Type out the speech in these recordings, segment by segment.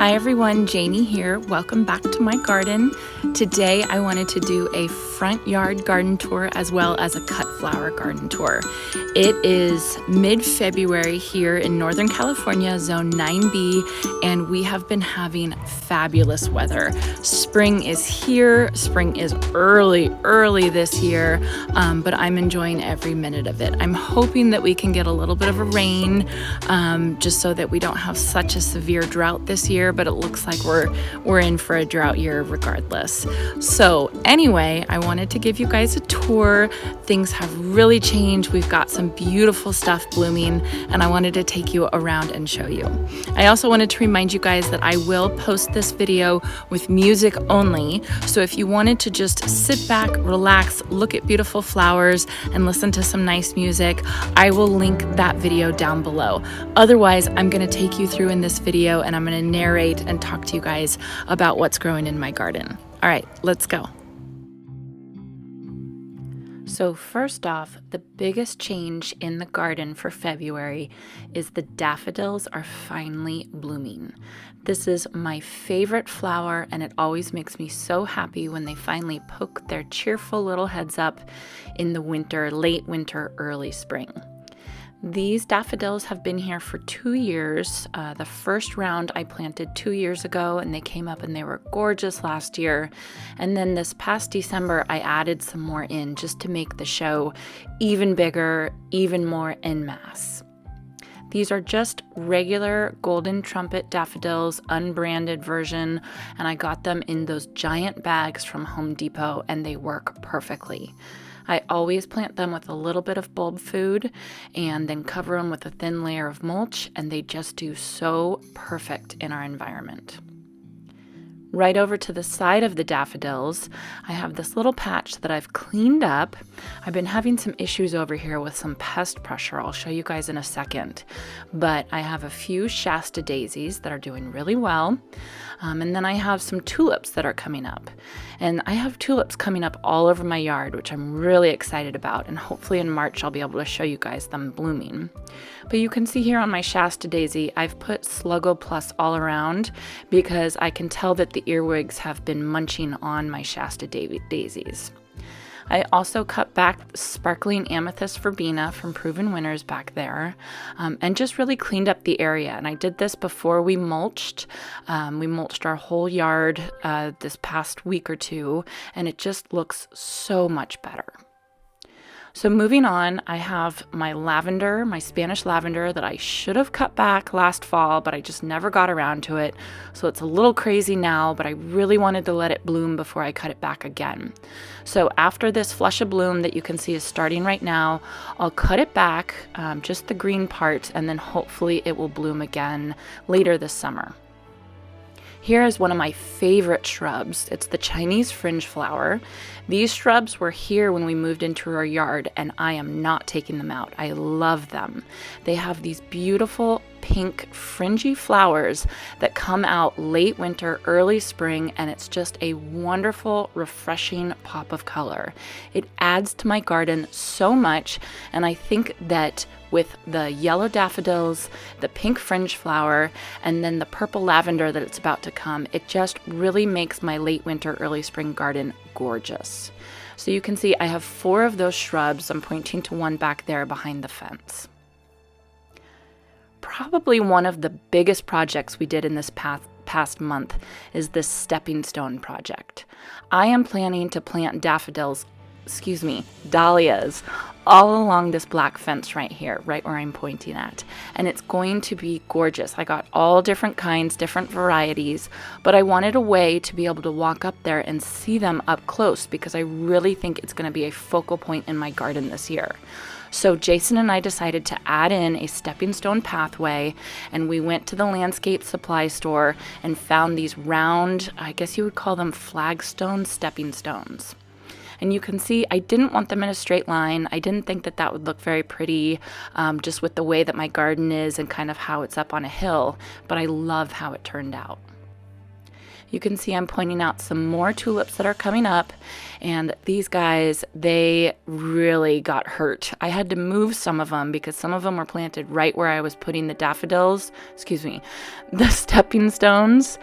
Hi everyone, Janie here. Welcome back to my garden. Today I wanted to do a front yard garden tour as well as a cut flower garden tour. It is mid-February here in Northern California, zone 9B, and we have been having fabulous weather. Spring is here. Spring is early this year, but I'm enjoying every minute of it. I'm hoping that we can get a little bit of a rain, just so that we don't have such a severe drought this year, but it looks like we're in for a drought year regardless. So anyway, I wanted to give you guys a tour. Things have really changed. We've got some beautiful stuff blooming, and I wanted to take you around and show you. I also wanted to remind you guys that I will post this video with music only, so if you wanted to just sit back, relax, look at beautiful flowers, and listen to some nice music, I will link that video down below. Otherwise, I'm going to take you through in this video, and I'm going to narrate and talk to you guys about what's growing in my garden. All right, let's go. So first off, the biggest change in the garden for February is the daffodils are finally blooming. This is my favorite flower, and it always makes me so happy when they finally poke their cheerful little heads up in the winter, late winter, early spring. These daffodils have been here for 2 years. The first round I planted 2 years ago, and they came up and they were gorgeous last year. And then this past December, I added some more in just to make the show even bigger, even more en masse. These are just regular golden trumpet daffodils, unbranded version, and I got them in those giant bags from Home Depot, and they work perfectly. I always plant them with a little bit of bulb food and then cover them with a thin layer of mulch, and they just do so perfect in our environment. Right over to the side of the daffodils, I have this little patch that I've cleaned up. I've been having some issues over here with some pest pressure. I'll show you guys in a second. But I have a few Shasta daisies that are doing really well. And then I have some tulips that are coming up. And I have tulips coming up all over my yard, which I'm really excited about. And hopefully in March, I'll be able to show you guys them blooming. But you can see here on my Shasta daisy, I've put Sluggo Plus all around because I can tell that the earwigs have been munching on my Shasta daisies. I also cut back sparkling Amethyst verbena from Proven Winners back there, and just really cleaned up the area. And I did this before we mulched. We mulched our whole yard this past week or two, and it just looks so much better. So moving on, I have my lavender, my Spanish lavender that I should have cut back last fall, but I just never got around to it. So it's a little crazy now, but I really wanted to let it bloom before I cut it back again. So after this flush of bloom that you can see is starting right now, I'll cut it back, just the green part, and then hopefully it will bloom again later this summer. Here is one of my favorite shrubs. It's the Chinese fringe flower. These shrubs were here when we moved into our yard, and I am not taking them out. I love them. They have these beautiful pink fringy flowers that come out late winter, early spring, and it's just a wonderful, refreshing pop of color. It adds to my garden so much, and I think that with the yellow daffodils, the pink fringe flower, and then the purple lavender that it's about to come, it just really makes my late winter, early spring garden gorgeous. So you can see I have 4 of those shrubs. I'm pointing to one back there behind the fence. Probably one of the biggest projects we did in this past month is this stepping stone project. I am planning to plant dahlias all along this black fence right here, right where I'm pointing at. And it's going to be gorgeous. I got all different kinds, different varieties, but I wanted a way to be able to walk up there and see them up close because I really think it's going to be a focal point in my garden this year. So Jason and I decided to add in a stepping stone pathway, and we went to the landscape supply store and found these round, I guess you would call them flagstone stepping stones. And you can see I didn't want them in a straight line. I didn't think that that would look very pretty, just with the way that my garden is and kind of how it's up on a hill, but I love how it turned out. You can see I'm pointing out some more tulips that are coming up, and these guys, they really got hurt. I had to move some of them because some of them were planted right where I was putting the daffodils, the stepping stones.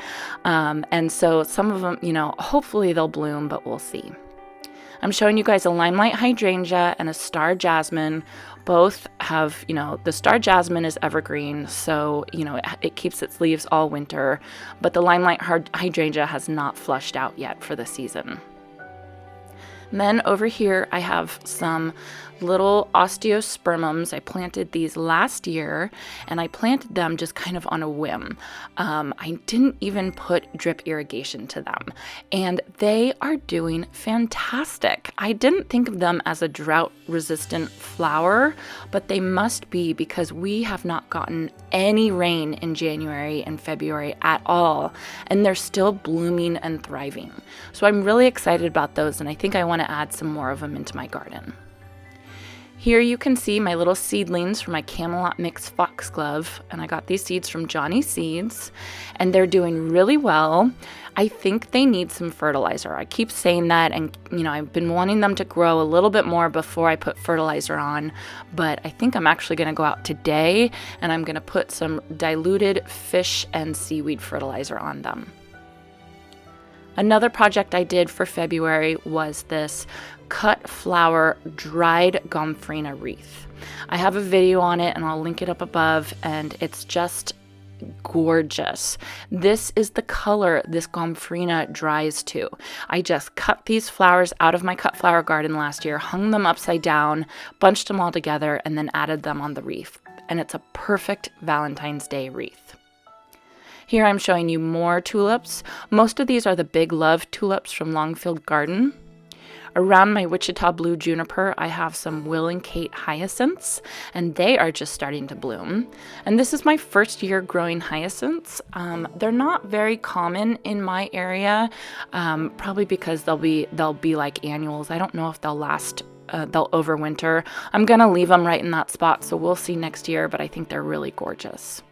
And so some of them, you know, hopefully they'll bloom, but we'll see. I'm showing you guys a limelight hydrangea and a star jasmine. Both have, you know, the star jasmine is evergreen, so, you know, it keeps its leaves all winter, but the limelight hydrangea has not flushed out yet for the season. And then over here I have some little osteospermums. I planted these last year, and I planted them just kind of on a whim. I didn't even put drip irrigation to them, and they are doing fantastic. I didn't think of them as a drought-resistant flower, but they must be because we have not gotten any rain in January and February at all, and they're still blooming and thriving. So I'm really excited about those, and I think I want to add some more of them into my garden. Here you can see my little seedlings from my CAMELOT mix foxglove, and I got these seeds from Johnny Seeds, and they're doing really well. I think they need some fertilizer. I keep saying that, and you know, I've been wanting them to grow a little bit more before I put fertilizer on, but I think I'm actually going to go out today and I'm going to put some diluted fish and seaweed fertilizer on them. Another project I did for February was this cut flower dried GOMPHRENA wreath. I have a video on it and I'll link it up above, and it's just gorgeous. This is the color this GOMPHRENA dries to. I just cut these flowers out of my cut flower garden last year, hung them upside down, bunched them all together, and then added them on the wreath. And it's a perfect Valentine's Day wreath. Here I'm showing you more tulips. Most of these are the Big Love tulips from Longfield Garden. Around my Wichita Blue Juniper, I have some Will and Kate hyacinths, and they are just starting to bloom. And this is my first year growing hyacinths. They're not very common in my area, probably because they'll be like annuals. I don't know if they'll last. They'll overwinter. I'm gonna leave them right in that spot, so we'll see next year, but I think they're really gorgeous.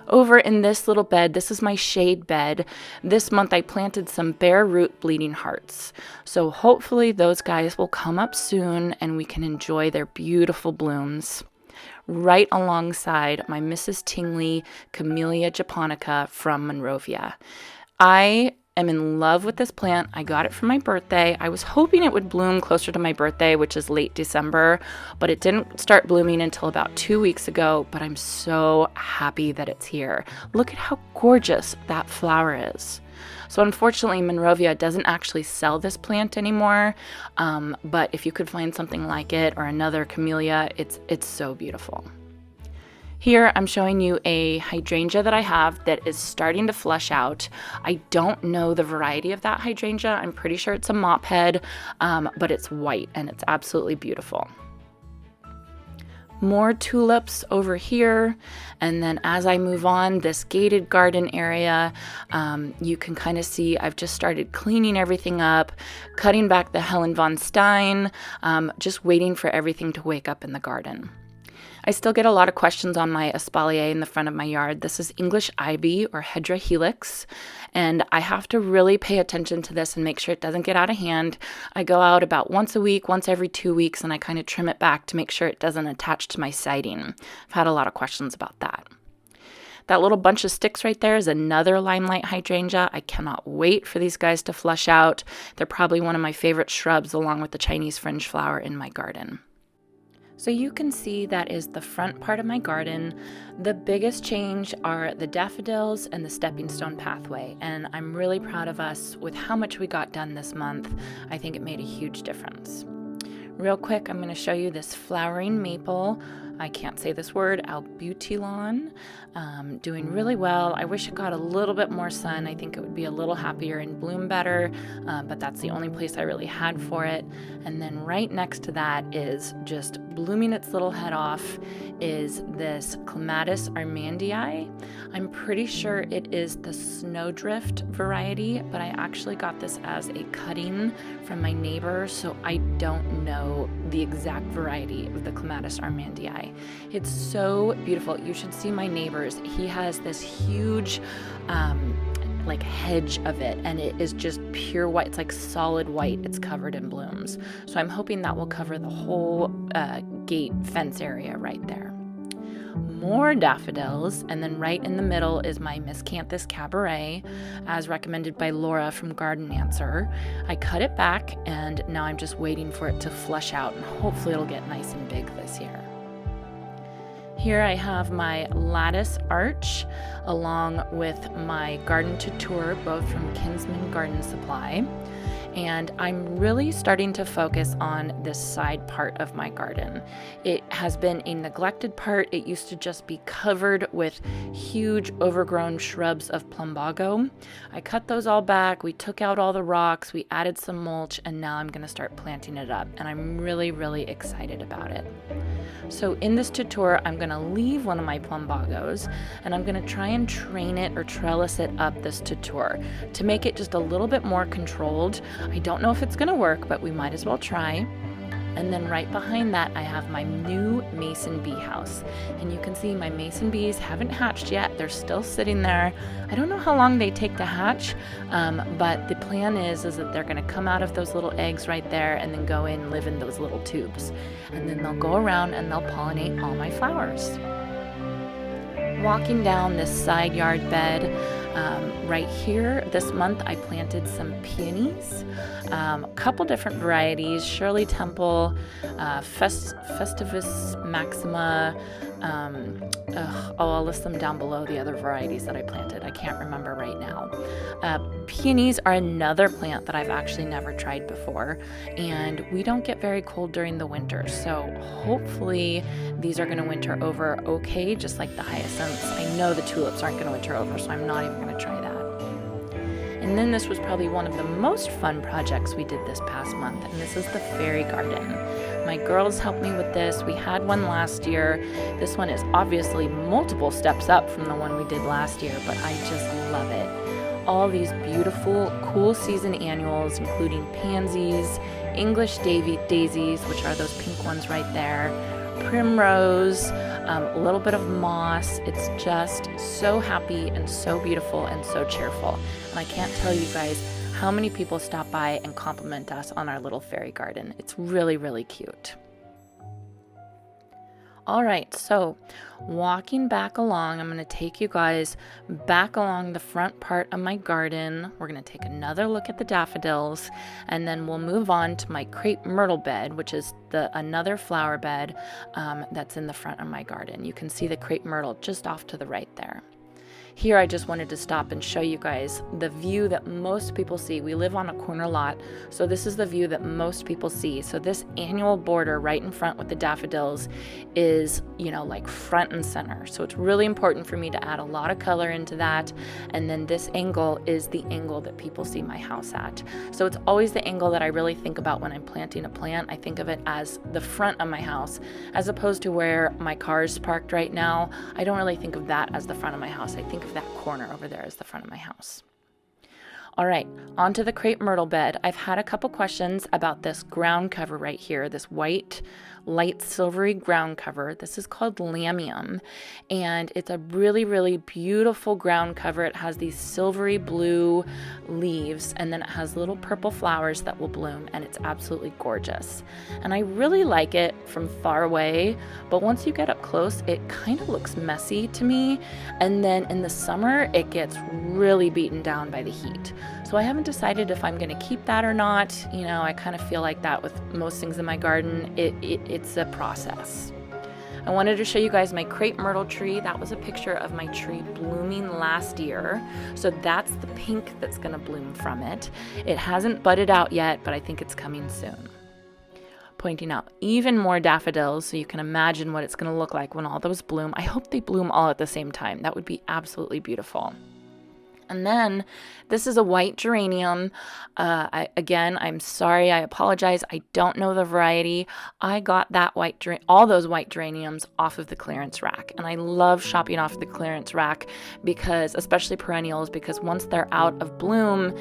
Over in this little bed, this is my shade bed. This month I planted some bare root bleeding hearts. So hopefully those guys will come up soon and we can enjoy their beautiful blooms. Right alongside my Mrs. Tingley Camellia japonica from Monrovia. I am in love with this plant. I got it for my birthday. I was hoping it would bloom closer to my birthday, which is late December, but it didn't start blooming until about 2 weeks ago, but I'm so happy that it's here. Look at how gorgeous that flower is. So unfortunately, Monrovia doesn't actually sell this plant anymore, but if you could find something like it or another camellia, it's so beautiful. Here I'm showing you a hydrangea that I have that is starting to flush out. I don't know the variety of that hydrangea. I'm pretty sure it's a mop head, but it's white and it's absolutely beautiful. More tulips over here, and then as I move on this gated garden area, you can kind of see I've just started cleaning everything up, cutting back the Helen von Stein, just waiting for everything to wake up in the garden. I still get a lot of questions on my espalier in the front of my yard. This is English ivy or Hedra helix, and I have to really pay attention to this and make sure it doesn't get out of hand. I go out about once a week, once every 2 weeks, and I kind of trim it back to make sure it doesn't attach to my siding. I've had a lot of questions about that. That little bunch of sticks right there is another limelight hydrangea. I cannot wait for these guys to flush out. They're probably one of my favorite shrubs along with the Chinese fringe flower in my garden. So you can see that is the front part of my garden. The biggest change are the daffodils and the stepping stone pathway, and I'm really proud of us with how much we got done this month. I think it made a huge difference. Real quick, I'm going to show you this flowering maple. I can't say this word, ABUTILON, doing really well. I wish it got a little bit more sun. I think it would be a little happier and bloom better, but that's the only place I really had for it. And then right next to that is just blooming its little head off is this Clematis armandii. I'm pretty sure it is the snowdrift variety, but I actually got this as a cutting from my neighbor, so I don't know the exact variety of the Clematis armandii. It's so beautiful. You should see my neighbor's. He has this huge like hedge of it, and it is just pure white. It's like solid white. It's covered in blooms. So I'm hoping that will cover the whole gate fence area right there. More daffodils, and then right in the middle is my Miscanthus Cabaret, as recommended by Laura from Garden Answer. I cut it back, and now I'm just waiting for it to flush out, and hopefully it'll get nice and big this year. Here I have my lattice arch along with my garden tutor, both from Kinsman Garden Supply. And I'm really starting to focus on this side part of my garden. It has been a neglected part. It used to just be covered with huge overgrown shrubs of plumbago. I cut those all back. We took out all the rocks. We added some mulch, and now I'm gonna start planting it up. And I'm really, really excited about it. So in this tutor, I'm gonna leave one of my plumbagos, and I'm gonna try and train it or trellis it up this tutor to make it just a little bit more controlled. I don't know if it's gonna work, but we might as well try. And then right behind that, I have my new mason bee house. And you can see my mason bees haven't hatched yet. They're still sitting there. I don't know how long they take to hatch, but the plan is that they're gonna come out of those little eggs right there and then go in and live in those little tubes. And then they'll go around and they'll pollinate all my flowers. Walking down this side yard bed, right here, this month I planted some peonies, a couple different varieties, Shirley Temple, Festiva Maxima. I'll list them down below, the other varieties that I planted. I can't remember right now. Peonies are another plant that I've actually never tried before, and we don't get very cold during the winter, so hopefully these are going to winter over okay, just like the hyacinths. I know the tulips aren't going to winter over, so I'm not even going to try that. And then this was probably one of the most fun projects we did this past month, and this is the fairy garden. My girls helped me with this. We had one last year. This one is obviously multiple steps up from the one we did last year, but I just love it. All these beautiful, cool season annuals, including pansies, English daisies, which are those pink ones right there, primrose, a little bit of moss. It's just so happy and so beautiful and so cheerful. And I can't tell you guys how many people stop by and compliment us on our little fairy garden. It's really, really cute. All right, so walking back along, I'm going to take you guys back along the front part of my garden. We're going to take another look at the daffodils, and then we'll move on to my crepe myrtle bed, which is another flower bed that's in the front of my garden. You can see the crepe myrtle just off to the right there. Here I just wanted to stop and show you guys the view that most people see. We live on a corner lot, so this is the view that most people see. So this annual border right in front with the daffodils is, you know, like front and center. So it's really important for me to add a lot of color into that. And then this angle is the angle that people see my house at. So it's always the angle that I really think about when I'm planting a plant. I think of it as the front of my house, as opposed to where my car is parked right now. I don't really think of that as the front of my house. I think of that corner over there as the front of my house. All right, onto the crepe myrtle bed. I've had a couple questions about this ground cover right here, this white, light silvery ground cover. This is called lamium, and it's a really, really beautiful ground cover. It has these silvery blue leaves, and then it has little purple flowers that will bloom, and it's absolutely gorgeous. And I really like it from far away, but once you get up close, it kind of looks messy to me, and then in the summer, it gets really beaten down by the heat. So I haven't decided if I'm going to keep that or not. You know, I kind of feel like that with most things in my garden. It's a process. I wanted to show you guys my crepe myrtle tree. That was a picture of my tree blooming last year. So that's the pink that's going to bloom from it. It hasn't budded out yet, but I think it's coming soon. Pointing out even more daffodils, so you can imagine what it's going to look like when all those bloom. I hope they bloom all at the same time. That would be absolutely beautiful. And then this is a white geranium. I'm sorry, I apologize. I don't know the variety. I got that all those white geraniums off of the clearance rack. And I love shopping off the clearance rack because, especially perennials, because once they're out of bloom,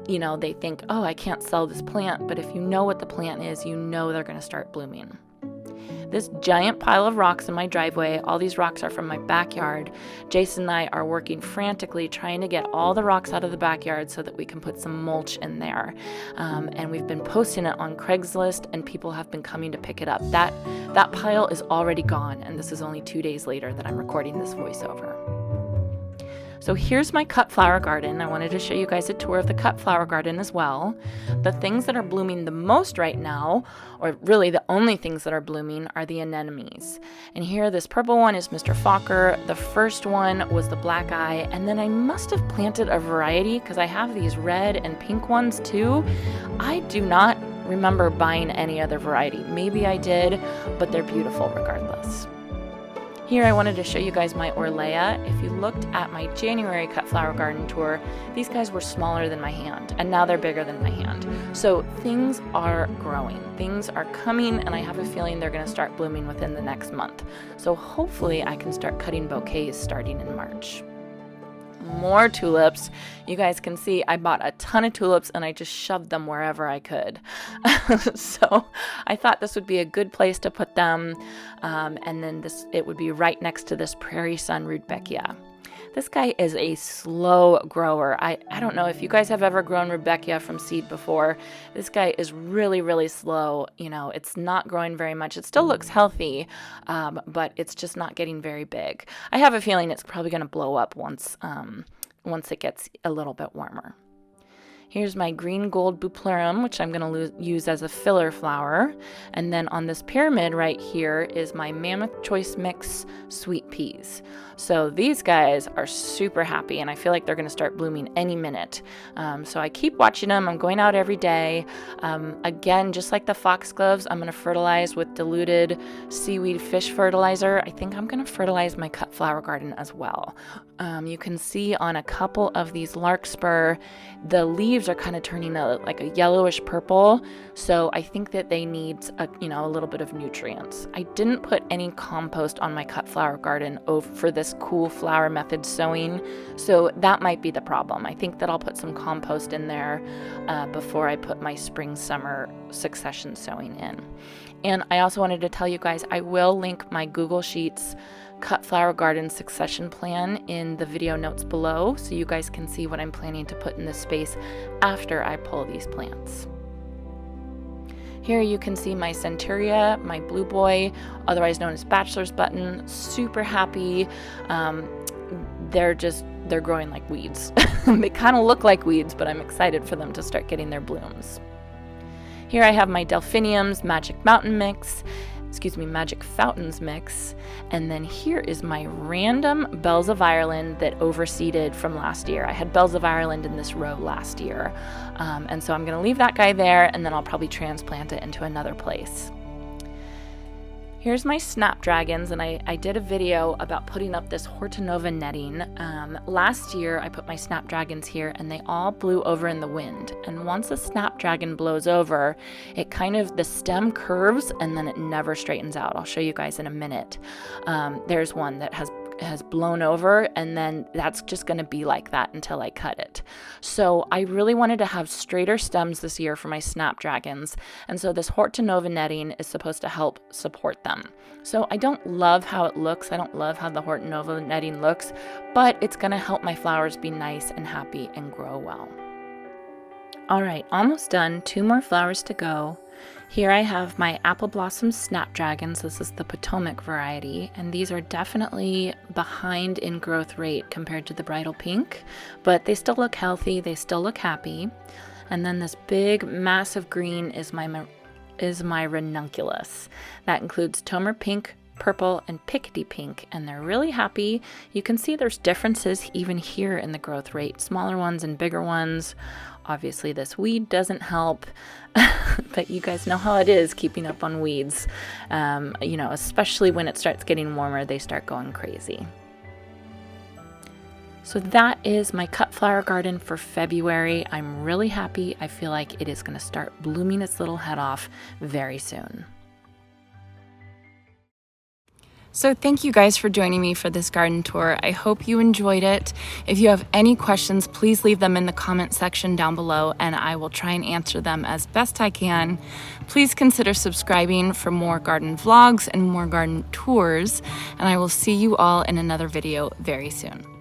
you know, they think, oh, I can't sell this plant. But if you know what the plant is, you know they're going to start blooming. This giant pile of rocks in my driveway, all these rocks are from my backyard. Jason and I are working frantically trying to get all the rocks out of the backyard so that we can put some mulch in there. And we've been posting it on Craigslist, and people have been coming to pick it up. That pile is already gone, and this is only 2 days later that I'm recording this voiceover. So here's my cut flower garden. I wanted to show you guys a tour of the cut flower garden as well. The things that are blooming the most right now, or really the only things that are blooming, are the anemones. And here, this purple one is Mr. Fokker. The first one was the black eye, and then I must have planted a variety because I have these red and pink ones too. I do not remember buying any other variety. Maybe I did, but they're beautiful regardless. Here I wanted to show you guys my Orlea. If you looked at my January cut flower garden tour, these guys were smaller than my hand, and now they're bigger than my hand. So things are growing, things are coming, and I have a feeling they're gonna start blooming within the next month. So hopefully I can start cutting bouquets starting in March. More tulips. You guys can see I bought a ton of tulips and I just shoved them wherever I could. So I thought this would be a good place to put them, and then it would be right next to this Prairie Sun Rudbeckia. This guy is a slow grower. I don't know if you guys have ever grown Rudbeckia from seed before. This guy is really, really slow. You know, it's not growing very much. It still looks healthy, but it's just not getting very big. I have a feeling it's probably going to blow up once it gets a little bit warmer. Here's my green gold bupleurum, which I'm going to use as a filler flower. And then on this pyramid right here is my Mammoth Choice Mix sweet peas. So these guys are super happy, and I feel like they're going to start blooming any minute. So I keep watching them. I'm going out every day. Again, just like the foxgloves, I'm going to fertilize with diluted seaweed fish fertilizer. I think I'm going to fertilize my cut flower garden as well. You can see on a couple of these larkspur, the leaves are kind of turning like a yellowish purple. So I think that they need a little bit of nutrients. I didn't put any compost on my cut flower garden for this cool flower method sowing, so that might be the problem. I think that I'll put some compost in there before I put my spring-summer succession sowing in. And I also wanted to tell you guys, I will link my Google Sheets cut flower garden succession plan in the video notes below, so you guys can see what I'm planning to put in this space after I pull these plants. Here you can see my Centuria, my blue boy, otherwise known as bachelor's button. Super happy. They're growing like weeds. They kind of look like weeds, but I'm excited for them to start getting their blooms. Here I have my delphiniums, Magic Fountains mix, and then here is my random Bells of Ireland that overseeded from last year. I had Bells of Ireland in this row last year, and so I'm going to leave that guy there, and then I'll probably transplant it into another place. Here's my snapdragons, and I did a video about putting up this Hortonova netting. Last year I put my snapdragons here and they all blew over in the wind. And once a snapdragon blows over, the stem curves and then it never straightens out. I'll show you guys in a minute. There's one that has blown over, and then that's just going to be like that until I cut it. So I really wanted to have straighter stems this year for my snapdragons, and so this Hortonova netting is supposed to help support them. So I don't love how it looks. I don't love how the Hortonova netting looks, but it's going to help my flowers be nice and happy and grow well. All right, almost done. 2 more flowers to go. Here I have my Apple Blossom Snapdragons. This is the Potomac variety, and these are definitely behind in growth rate compared to the Bridal Pink, but they still look healthy, they still look happy. And then this big, massive green is my Ranunculus. That includes Tomer Pink, Purple, and Picardy Pink, and they're really happy. You can see there's differences even here in the growth rate, smaller ones and bigger ones. Obviously this weed doesn't help, but you guys know how it is keeping up on weeds. Especially when it starts getting warmer, they start going crazy. So that is my cut flower garden for February. I'm really happy. I feel like it is going to start blooming its little head off very soon. So thank you guys for joining me for this garden tour. I hope you enjoyed it. If you have any questions, please leave them in the comment section down below and I will try and answer them as best I can. Please consider subscribing for more garden vlogs and more garden tours, and I will see you all in another video very soon.